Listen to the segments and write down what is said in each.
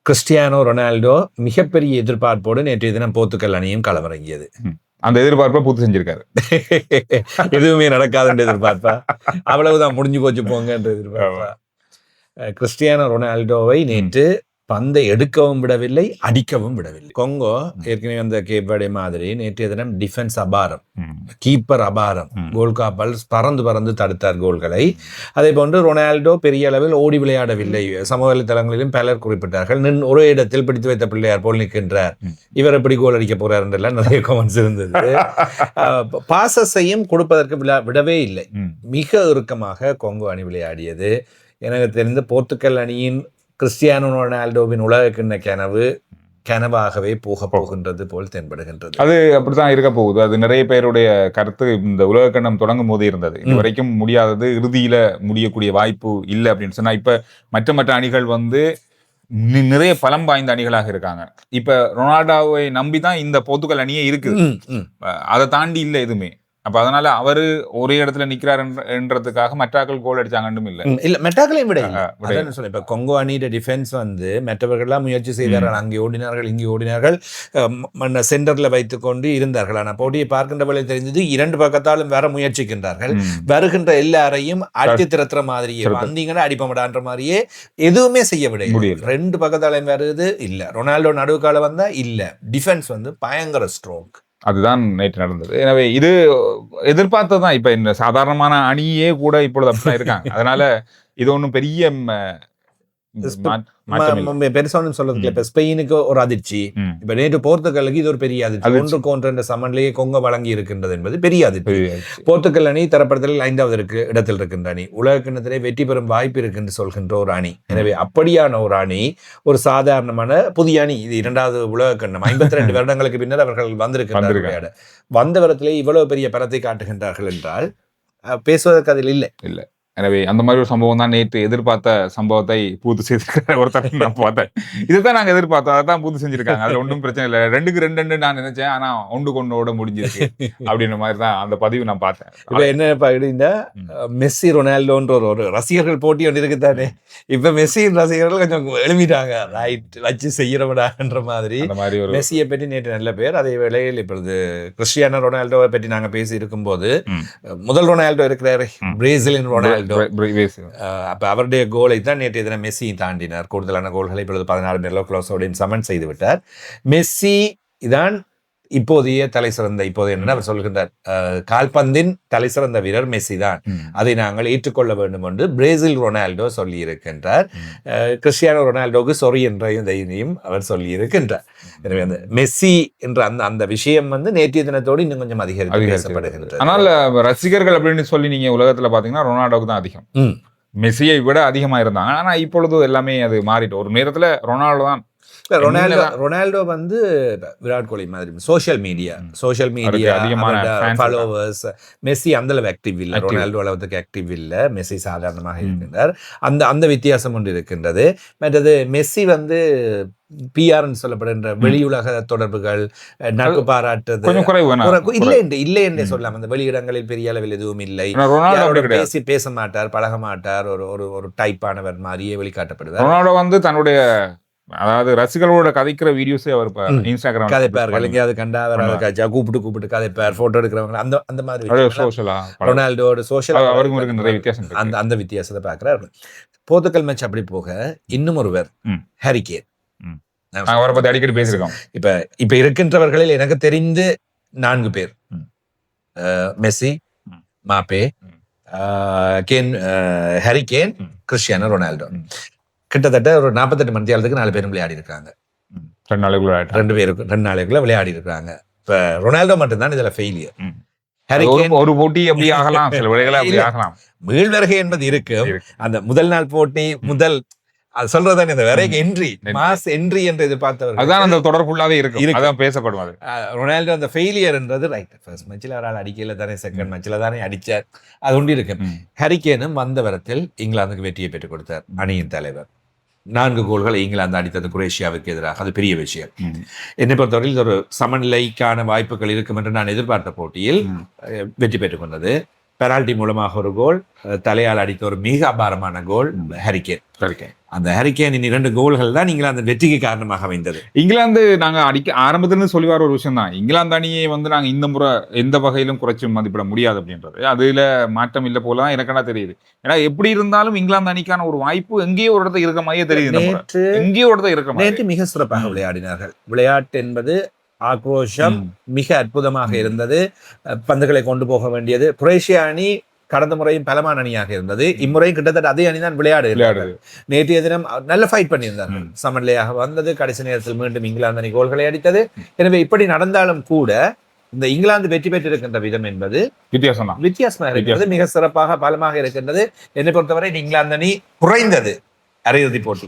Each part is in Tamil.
கிறிஸ்டியானோ ரொனால்டோ மிகப்பெரிய எதிர்பார்ப்போடு நேற்றைய தினம் போர்த்துகல் அணியும் களமிறங்கியது. அந்த எதிர்பார்ப்பை பூர்த்தி செஞ்சிருக்காரு. எதுவுமே நடக்காதுன்ற எதிர்பார்ப்பா, அவ்வளவுதான் முடிஞ்சு போச்சு போங்கன்ற எதிர்பார்ப்பா. கிறிஸ்டியானோ ரொனால்டோவை நேற்று பந்தை எடுக்கவும் விடவில்லை, அடிக்கவும் விடவில்லை. கொங்கோ ஏற்கனவே அந்த கேப் வர்டே மாதிரி நேற்றைய தினம் டிஃபென்ஸ் அபாரம், கீப்பர் அபாரம், கோல் காப்பல் பறந்து தடுத்தார் கோல்களை. அதே போன்று ரொனால்டோ பெரிய அளவில் ஓடி விளையாடவில்லை. சமூக வலைதளங்களிலும் பலர் குறிப்பிட்டார்கள், ஒரு இடத்தில் பிடித்து வைத்த பிள்ளையார் போல் நிற்கின்றார், இவர் எப்படி கோல் அடிக்க போறார் என்றெல்லாம் நிறைய கமெண்ட்ஸ் இருந்தது. பாசஸையும் கொடுப்பதற்கு விடவே இல்லை. மிக இறுக்கமாக கொங்கோ அணி விளையாடியது. எனக்கு தெரிந்து போர்த்துகல் அணியின் கிறிஸ்டியானோ ரொனால்டோவின் உலக கிண்ண கனவாகவே போகின்றது போல் தென்படுகின்றது. அது அப்படித்தான் இருக்க போகுது. அது நிறைய பேருடைய கருத்து. இந்த உலக கிண்ணம் தொடங்கும் போது இருந்தது, இது வரைக்கும் முடியாதது, இறுதியில முடியக்கூடிய வாய்ப்பு இல்லை அப்படின்னு சொன்னா, இப்ப மற்ற அணிகள் நிறைய பலம் வாய்ந்த அணிகளாக இருக்காங்க. இப்ப ரொனால்டோவை நம்பிதான் இந்த போர்த்துகல் அணியே இருக்குது. அதை தாண்டி இல்லை எதுவுமே. அப்ப அதனால அவரு ஒரே இடத்துல நிக்கிறார் என்றதுக்காக மற்றாக்கள் கோல் அடிச்சாங்கன்னு இல்ல மெட்டாக்களையும் விட சொல்ல. இப்ப கொங்கோ அணியோட டிஃபென்ஸ் மற்றவர்கள்லாம் முயற்சி செய்தார்கள், அங்கே ஓடினார்கள், இங்கே ஓடினார்கள், சென்டர்ல வைத்துக் கொண்டு இருந்தார்கள். ஆனா போட்டியை பார்க்கின்ற வேலை தெரிஞ்சது, இரண்டு பக்கத்தாலும் வேற முயற்சிக்கின்றார்கள். வருகின்ற எல்லாரையும் அடித்து திறத்துற மாதிரியே, வந்தீங்கன்னா அடிப்பமடான்ற மாதிரியே எதுவுமே செய்ய விட ரெண்டு பக்கத்தாலையும் வருது இல்ல. ரொனால்டோ நடுவுக்கால வந்தா இல்ல. டிஃபென்ஸ் பயங்கர ஸ்ட்ராங். அதுதான் நேற்று நடந்தது. எனவே இது எதிர்பார்த்ததுதான். இப்ப இந்த சாதாரணமான அணியே கூட இப்பொழுது அப்படிதான் இருக்காங்க. அதனால இது ஒன்றும் பெரிய பெருசா சொல்றதுக்கு இப்ப ஸ்பெயினுக்கு ஒரு அதிர்ச்சி, இப்ப நேற்று போர்த்துகலுக்கு இது ஒரு பெரிய அதிர்ச்சி. 1-1 சமன்லேயே கொங்கோ வழங்கி இருக்கின்றது என்பது பெரிய அதிர்ச்சி. போர்த்துகல் அணி தரப்படுத்தலில் 5வது இடத்தில் இருக்கின்ற அணி, உலக கிண்ணத்திலே வெற்றி பெறும் வாய்ப்பு இருக்கு என்று சொல்கின்ற ஒரு அணி. எனவே அப்படியான ஒரு அணி ஒரு சாதாரணமான புதிய அணி. இது 2வது உலக கிண்ணம், 52 வருடங்களுக்கு பின்னர் அவர்கள் வந்திருக்கிறார்கள். வந்த வரத்திலே இவ்வளவு பெரிய பலத்தை காட்டுகின்றார்கள் என்றால் பேசுவதற்கு அதில் இல்லை. எனவே அந்த மாதிரி ஒரு சம்பவம் தான் நேற்று எதிர்பார்த்த சம்பவத்தை பூர்த்தி செய்திருக்கிற ஒருத்தர் நான் பார்த்தேன். இதுதான் நாங்க எதிர்பார்த்தோம், அதான் பூர்த்தி செஞ்சிருக்காங்க. அதுல ஒன்றும் பிரச்சனை இல்லை. 2-2 நான் நினைச்சேன், ஆனா 1-1 முடிஞ்சிருக்கு அப்படின்ற மாதிரி தான் அந்த பதிவு நான் பார்த்தேன். இப்ப என்ன அப்படின்னா, மெஸ்ஸி ரொனால்டோன்ற ஒரு ரசிகர்கள் போட்டி ஒன்று இருக்குதானே. இப்ப மெஸ்ஸியின் ரசிகர்கள் கொஞ்சம் எழுமிட்டாங்க, ரைட் வச்சு செய்யறவடான்ற மாதிரி. மெஸ்ஸியை பற்றி நேற்று நல்ல பேர். அதே வேளையில் இப்பொழுது கிறிஸ்டியானோ ரொனால்டோவை பற்றி நாங்க பேசி இருக்கும் போது, முதல் ரொனால்டோ இருக்கிறாரு, பிரேசிலின் ரொனால்டோ. அப்ப அவருடைய கோலை தான் நேற்றைய தினம் மெஸ்ஸி தாண்டினார். கூடுதலான கோல்களை இப்பொழுது 16 மெர்லோ க்ளோஸோடையும் சமன் செய்து விட்டார். மெஸ்ஸி தான் இப்போதைய தலை சிறந்த, என்ன அவர் சொல்கின்றார், கால்பந்தின் தலை சிறந்த வீரர் மெஸ்ஸி தான், அதை நாங்கள் ஏற்றுக்கொள்ள வேண்டும் என்று பிரேசில் ரொனால்டோ சொல்லி இருக்கின்றார். கிறிஸ்டியானோ ரொனால்டோவுக்கு சொறி என்ற இதையும் அவர் சொல்லி இருக்கின்றார். எனவே அந்த மெஸ்ஸி என்ற அந்த விஷயம் நேற்றைய தினத்தோடு இன்னும் கொஞ்சம் அதிகரித்து பேசப்படுகின்றது. ஆனால் ரசிகர்கள் அப்படின்னு சொல்லி நீங்க உலகத்துல பாத்தீங்கன்னா ரொனால்டோவுக்கு தான் அதிகம், மெஸ்ஸியை விட அதிகமா இருந்தாங்க. ஆனா இப்பொழுது எல்லாமே அது மாறிட்டு, ஒரு நேரத்துல ரொனால்டோ தான். ரொனால்டோ விராட் கோலி மாதிரி சோஷியல் மீடியா அதிகமான ஃபாலோவர்ஸ். மெஸ்ஸி அந்த அளவு ஆக்டிவ் இல்லை, ரொனால்டோ அளவுக்கு ஆக்டிவ் இல்லை. மெஸ்ஸி சாதாரணமாக இருக்கின்றார். அந்த வித்தியாசம் ஒன்று இருக்கின்றது. மற்றது மெஸ்ஸி பிஆர்ன்னு சொல்லப்படுகின்ற வெளியுலக தொடர்புகள், நட்பு பாராட்டுறது இல்லை என்று சொல்லலாம். அந்த வெளியிடங்களில் பெரிய அளவில் எதுவும் இல்லை. பேச மாட்டார், பழக மாட்டார், ஒரு டைப்பானவர் மாதிரியே வெளிக்காட்டப்படுவார். ரொனால்டோ தன்னுடைய, அதாவது ரசிகர்களோட கதைக்கிற வீடியோஸே அவர் இன்ஸ்டாகிராம் கதைப்பார்கள். எங்கேயாவது கண்டா அவர் கூப்பிட்டு கதைப்பார், போட்டோ எடுக்கிறவங்க அந்த மாதிரி. ரொனால்டோட சோஷியல் அவருக்கு நிறைய வித்தியாசம், அந்த வித்தியாசத்தை பார்க்கிறார். போர்த்துகல் மேட்ச் அப்படி போக இன்னும் ஒருவர் ஹாரி கேன், அவரை பத்தி அடிக்கடி பேசியிருக்கோம். இப்ப இருக்கின்றவர்களில் எனக்கு தெரிந்து 4 பேர், Messi, மாப்பே, Harry Kane, Cristiano Ronaldo. கிட்டத்தட்ட ஒரு 48 மணித்தியாலத்துக்கு 4 பேரும் விளையாடி இருக்காங்க. 2 நாளைக்குள்ள விளையாடி இருக்காங்க. இப்ப ரொனால்டோ மட்டும்தான் இதுல ஃபெயிலியர். ஒரு போட்டி எப்படி ஆகலாம், சில வேளைகள் அப்படி ஆகலாம். மீள்வருகை என்பது இருக்கு. அந்த முதல் நாள் போட்டி அது சொல்றதானே, இந்த வரைக்கும் என்ட்ரி, மாஸ் என்ட்ரி என்று எதிர்பார்த்தவர், அதான் அந்த தொடர் ஃபுல்லாவே இருக்கு, அதான் பேசப்படும். அது ரொனால்டோ அந்த ஃபெயிலியர்ன்றது ரைட். ஃபர்ஸ்ட் மேட்ச்ல ஒரு ஆள் அடிக்கல தானே, செகண்ட் மேட்ச்ல தானே அடிச்சார், அது ஒன்று இருக்கு. ஹாரி கேனும் வந்த வரத்தில் இங்கிலாந்துக்கு வெற்றியை பெற்றுக் கொடுத்தார். அணியின் தலைவர் 4 கோல்களை இங்கிலாந்து அடித்தது குரேஷியாவுக்கு எதிராக, அது பெரிய விஷயம். என்னை பொறுத்தவரையில் இது ஒரு சமநிலைக்கான வாய்ப்புகள் இருக்கும் என்று நான் எதிர்பார்த்த போட்டியில் வெற்றி பெற்றுக் கொண்டது. பெனால்டி மூலமாக ஒரு கோல், தலையால் அடித்த ஒரு மிக அபாரமான கோல் ஹாரி கேன். அந்த ஹரிகேனின் 2 கோல்கள் தான் இங்கிலாந்து வெற்றிக்கு காரணமாக அமைந்தது. இங்கிலாந்து நாங்க ஆரம்பத்துல சொல்லி வர ஒரு விஷயம் தான், இங்கிலாந்து அணியை வந்து நாங்க இந்த முறை எந்த வகையிலும் குறைச்சு மதிப்பிட முடியாது அப்படின்றது. அதுல மாற்றம் இல்லை போலதான் எனக்கா தெரியுது. ஏன்னா எப்படி இருந்தாலும் இங்கிலாந்து அணிக்கான ஒரு வாய்ப்பு எங்கேயோ ஒரு இடத்துல இருக்க மாதிரியே தெரியுது. எங்கேயோ ஒரு இடத்துல இருக்க மாதிரி மிக சிறப்பாக விளையாடினார்கள். விளையாட்டு என்பது ஆக்ரோஷம் மிக அற்புதமாக இருந்தது. பந்துகளை கொண்டு போக வேண்டியது. குரேஷியா அணி கடந்த முறையும் பலமான அணியாக இருந்தது. இம்முறையும் கிட்டத்தட்ட அதே அணிதான் விளையாடு. நேற்றைய தினம் நல்ல ஃபைட் பண்ணியிருந்தார்கள். சமநிலையாக வந்தது. கடைசி நேரத்தில் மீண்டும் இங்கிலாந்து அணி கோல்களை அடித்தது. எனவே இப்படி நடந்தாலும் கூட இந்த இங்கிலாந்து வெற்றி பெற்றிருக்கின்ற விதம் என்பது வித்தியாசமாக இருக்கிறது. மிக சிறப்பாக பலமாக இருக்கின்றது. என்னை பொறுத்தவரை இங்கிலாந்து அணி குறைந்தது அரையிறுதி போட்டி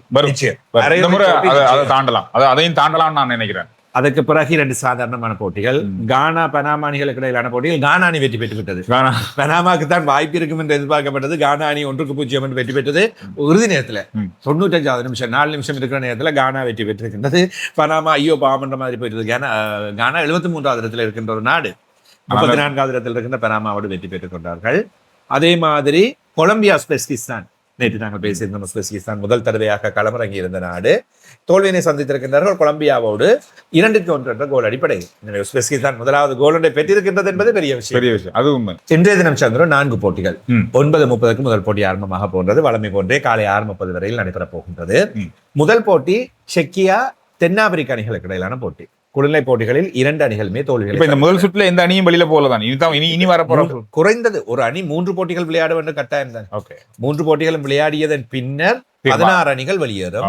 அதையும் தாண்டலாம் நான் நினைக்கிறேன். அதற்கு பிறகு 2 சாதாரணமான போட்டிகள், கானா பனாமா அணிகளுக்கு இடையிலான போட்டிகள். கானா அணி வெற்றி பெற்று விட்டது. பனாமாக்கு தான் வாய்ப்பு இருக்கும் என்று எதிர்பார்க்கப்பட்டது. கானா அணி 1-0 என்று வெற்றி பெற்றது. இறுதி நேரத்தில் 95வது நிமிஷம் 4 நிமிஷம் இருக்கிற நேரத்தில் கானா வெற்றி பெற்றிருக்கின்றது. பனாமா ஐயோ பாவன்ற மாதிரி போயிட்டது. கானா 73வது இடத்துல இருக்கின்ற ஒரு நாடு 34வது இடத்தில் இருக்கின்ற பனாமாவோடு வெற்றி பெற்றுக் கொண்டார்கள். அதே மாதிரி கொலம்பியா உஸ்பெகிஸ்தான், நேற்று நாங்கள் பேசியிருந்தோம். உஸ்பெகிஸ்தான் முதல் தடவையாக களமிறங்கி இருந்த நாடு தோல்வியினை சந்தித்திருக்கின்றார்கள். கொலம்பியாவோடு 2-1 என்ற கோல் அடிப்படையில். எனவே உஸ்பெகிஸ்தான் முதலாவது கோல் ஒன்றை பெற்றிருக்கின்றது என்பது பெரிய விஷயம். அது உண்மை. இன்றைய தினம் சந்திரன் 4 போட்டிகள். 9:30 முதல் போட்டி ஆரம்பமாக போன்றது. வழமை போன்றே காலை 6:30 வரையில் நடைபெறப் போகின்றது. முதல் போட்டி செக்கியா தென்னாப்பிரிக்க அணிகளுக்கு இடையிலான போட்டி. குடிநிலை போட்டிகளில் 2 அணிகளுமே தோல்விகள். இந்த முதல் சுற்றுல எந்த அணியும் வெளியில போலதான். இனி வரப்போறோம். குறைந்தது ஒரு அணி 3 போட்டிகள் விளையாட வேண்டும் கட்டாயம் தான். 3 போட்டிகளும் விளையாடியதன் பின்னர் 16 அணிகள் வெளியேறும்.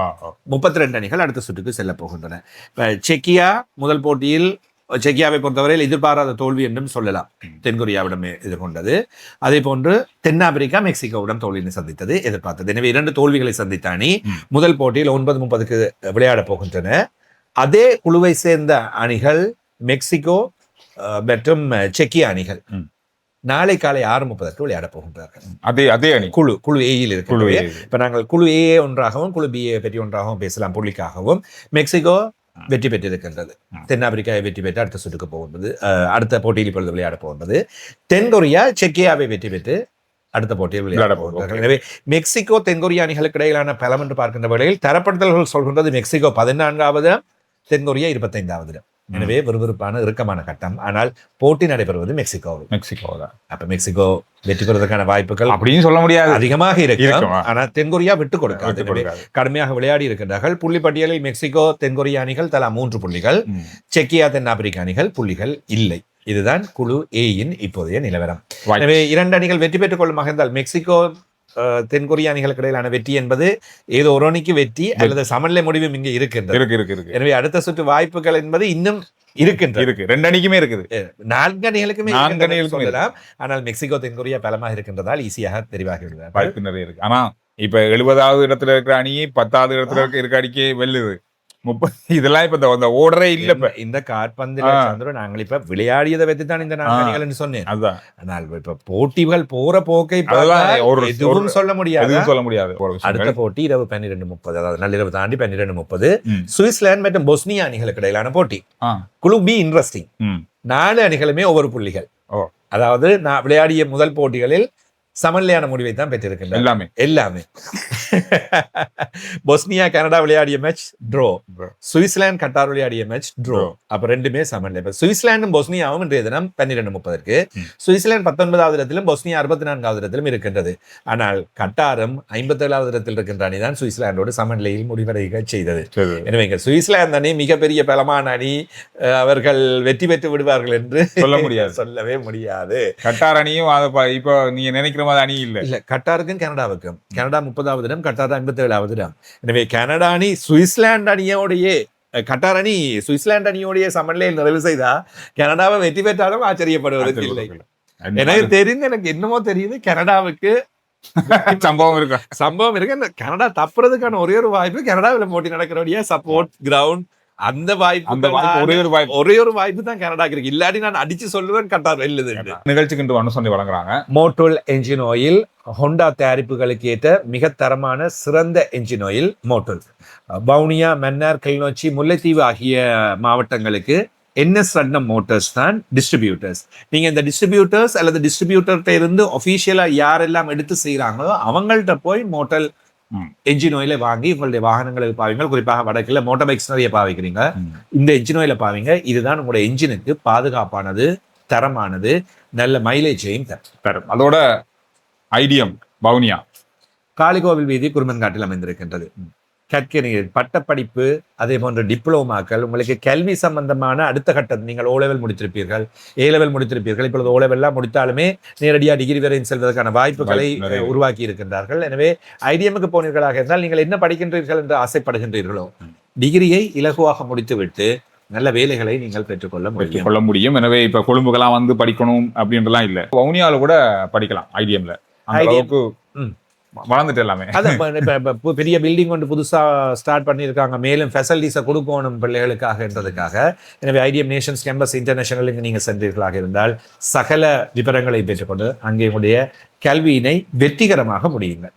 32 அணிகள் அடுத்த சுற்றுக்கு செல்ல போகின்றன. செக்கியா முதல் போட்டியில் செக்கியாவை பொறுத்தவரையில் எதிர்பாராத தோல்வி என்றும் சொல்லலாம். தென்கொரியாவிடம் எதிர்கொண்டது. அதே போன்று தென்னாப்பிரிக்கா மெக்சிகோவுடன் தோல்வியை சந்தித்தது எதிர்பார்த்தது. எனவே 2 தோல்விகளை சந்தித்த அணி முதல் போட்டியில் 9:30 விளையாட போகின்றன. அதே குழுவை சேர்ந்த அணிகள் மெக்சிகோ மற்றும் செக்கியா அணிகள் நாளை காலை 6:30 விளையாட போகின்றார்கள். அதே அணி குழு ஏயில் இருக்கிறது. இப்ப நாங்கள் குழு ஏ ஒன்றாகவும் குழு பி பற்றி ஒன்றாகவும் பேசலாம். புள்ளிக்காகவும் மெக்சிகோ வெற்றி பெற்றிருக்கின்றது. தென்னாப்பிரிக்காவை வெற்றி பெற்று அடுத்த சுற்றுக்கு போகின்றது. அடுத்த போட்டியில் இப்பொழுது விளையாட போகின்றது. தென்கொரியா செக்கியாவை வெற்றி பெற்று அடுத்த போட்டியில் விளையாட போகிறார்கள். எனவே மெக்சிகோ தென்கொரியா அணிகளுக்கு இடையிலான பலம் என்று பார்க்கின்ற வேளையில் தரப்படுத்தல்கள் சொல்கின்றது மெக்சிகோ 14வது, தென்கொரியா 25வது. எனவே விறுவிறுப்பான இறுக்கமான கட்டம். ஆனால் போட்டி நடைபெறுவது மெக்சிகோ தான். அப்ப மெக்சிகோ வெற்றி பெறுவதற்கான வாய்ப்புகள் அப்படின்னு சொல்ல முடியாது, அதிகமாக இருக்கும். ஆனால் தென்கொரியா விட்டுக் கொடுக்காது. கடுமையாக விளையாடி இருக்கின்றார்கள். புள்ளி பட்டியலில் மெக்சிகோ தென்கொரியா அணிகள் தலா 3 புள்ளிகள், செக்கியா தென்னாப்பிரிக்க அணிகள் புள்ளிகள் இல்லை. இதுதான் குழு ஏயின் இப்போதைய நிலவரம். எனவே 2 அணிகள் வெற்றி பெற்றுக் கொள்ளுமாக இருந்தால் மெக்சிகோ தென்கொரியா அணிகளுக்கு இடையிலான வெற்றி என்பது ஏதோ ஒரு அணிக்கு வெற்றி அல்லது சமநிலை முடிவும் இங்கே இருக்கின்றது. எனவே அடுத்த சுற்று வாய்ப்புகள் என்பது இன்னும் இருக்கின்றது. 2 அணிக்குமே இருக்குது. 4 அணிகளுக்குமே சொல்லலாம். ஆனால் மெக்சிகோ தென்கொரியா பலமாக இருக்கின்றதால் ஈஸியாக தெரிவாகிவிடுவார். வாய்ப்பு நிறைய இருக்கு. ஆனா இப்ப 70வது இடத்துல இருக்கிற அணியை 10வது இடத்துல இருக்க அணிக்கு வெல்லுது. 30 இதெல்லாம் இப்ப இந்த ஓடரே இல்ல. இப்ப இந்த காற்பந்தில சந்திர நாங்கள் இப்ப விளையாடியதை வைத்து தான் இந்த 4 அணிகள் சொன்னேன். ஆனால் இப்ப போட்டிகள் போற போக்கை எதுவும் சொல்ல முடியாது. அடுத்த போட்டி இரவு 12:30, அதாவது நள்ளிரவு தாண்டி 12:30 சுவிட்சர்லாந்து மற்றும் பொஸ்னியா அணிகளுக்கு இடையிலான போட்டி. குழு பி இன்ட்ரெஸ்டிங். 4 அணிகளுமே ஒவ்வொரு புள்ளிகள். அதாவது நான் விளையாடிய முதல் போட்டிகளில் சமநிலையான முடிவை தான் பெற்றிருக்கின்றன எல்லாமே. பொஸ்னியா கனடா விளையாடிய மேட்ச் ட்ரோ, சுவிட்சர்லாந்து கட்டார் விளையாடிய மேட்ச் ட்ரோ. அப்ப 2மே சமநிலை. சுவிட்சர்லாண்டும் பொஸ்னியாவும் இன்றைய தினம் 12:30. சுவிட்சர்லாந்து 19வது இடத்திலும் பொஸ்னியா 64வது இடத்திலும் இருக்கின்றது. ஆனால் கட்டாரும் 57வது இடத்தில் இருக்கின்ற அணிதான் சுவிட்சர்லாண்டோடு சமநிலையில் முடிவடைய செய்தது. எனவே சுவிட்சர்லாந்து அணி மிகப்பெரிய பலமான அணி, அவர்கள் வெற்றி பெற்று விடுவார்கள் என்று சொல்லவே முடியாது. கட்டார் அணியும் இப்போ நீங்க நினைக்கிற அணி இல்ல. கட்டாருக்கும் கனடாவுக்கும், கனடா 30வது இடம், கட்டார் 57வது இடம். எனவே கனடா அணி சுவிட்சர்லாந்து அணியோடையே, கட்டார் அணி சுவிட்சர்லாந்து அணியோடைய சமநிலையில் நிறைவு செய்தா கனடாவை வெற்றி பெற்றாலும் ஆச்சரியப்படுவதற்கு இல்லை. எனக்கு என்னமோ தெரியுது கனடாவுக்கு சம்பவம் இருக்கு. கனடா தப்புறதுக்கான ஒரே ஒரு வாய்ப்பு கனடாவில் போட்டி நடக்கிறோடைய சப்போர்ட் கிரவுண்ட். அந்த வாய்ப்பு ஒரே ஒரு வாய்ப்பு தான் கனடாக்கு இருக்கு. இல்லாட்டி நான் அடிச்சு சொல்லுவேன் கட்டார் வெல்லுது. நிகழ்ச்சிக்கு சொல்லி வழங்குறாங்க மோட்டோல் என்ஜின் ஆயில். ஹோண்டா தயாரிப்புகளுக்கு ஏற்ற மிக தரமான சிறந்த என்ஜின் ஆயில் மோட்டோல். வவுனியா, மன்னார், கிளிநொச்சி, முல்லைத்தீவு ஆகிய மாவட்டங்களுக்கு NS ரட்னம் மோட்டார்ஸ் தான் டிஸ்ட்ரிபியூட்டர்ஸ். நீங்க இந்த டிஸ்ட்ரிபியூட்டர்ஸ் அல்லது டிஸ்ட்ரிபியூட்டர்கிட்ட இருந்து ஒஃபிஷியலா யாரெல்லாம் எடுத்து செய்யறாங்களோ அவங்கள்ட்ட போய் மோட்டல் என்ஜின் ஆயிலை வாங்கி உங்களுடைய வாகனங்களுக்கு பாவீங்க. குறிப்பாக வடக்கில் மோட்டார் பைக்ஸ் நிறைய பாவிக்கிறீங்க. இந்த என்ஜின் ஆயிலை பாவீங்க. இதுதான் உங்களுடைய என்ஜினுக்கு பாதுகாப்பானது, தரமானது, நல்ல மைலேஜையும் தரும். அதோட ஐடியம் வவுனியா காளிகோவில் வீதி குருமன்காட்டில் அமைந்திருக்கின்றது. கற்கறிஞர் பட்டப்படிப்பு, அதே போன்ற டிப்ளோமாக்கள், உங்களுக்கு கல்வி சம்பந்தமான அடுத்த கட்டம், நீங்கள் O level முடித்திருப்பீர்கள், A level முடித்திருப்பீர்கள். இப்பொழுது O level எல்லாம் முடித்தாலுமே நேரடியாக டிகிரி வரை செல்வதற்கான வாய்ப்புகளை உருவாக்கி இருக்கின்றார்கள். எனவே ஐடிஎம்முக்கு போனீர்களாக இருந்தால் நீங்கள் என்ன படிக்கின்றீர்கள் என்று ஆசைப்படுகின்றீர்களோ டிகிரியை இலகுவாக முடித்துவிட்டு நல்ல வேலைகளை நீங்கள் பெற்றுக்கொள்ள முடியும். எனவே இப்ப கொழும்புக்கெல்லாம் வந்து படிக்கணும் அப்படின்றலாம் இல்ல, வவுனியால கூட படிக்கலாம். ஐடிஎம்ல அளவுக்கு வளர்ந்துட்டு எல்லாமே பெரிய பில்டிங் ஒன்று புதுசா ஸ்டார்ட் பண்ணியிருக்காங்க. மேலும் ஃபெசிலிட்டிஸை கொடுக்கணும் பிள்ளைகளுக்காக என்றதுக்காக. எனவே ஐடிஎம் நேஷன்ஸ் கேம்பஸ் இன்டர்நேஷனலுக்கு நீங்கள் சென்றீர்களாக இருந்தால் சகல விவரங்களை பெற்றுக்கொண்டு அங்கே உங்களுடைய கல்வியினை வெற்றிகரமாக முடியுங்கள்.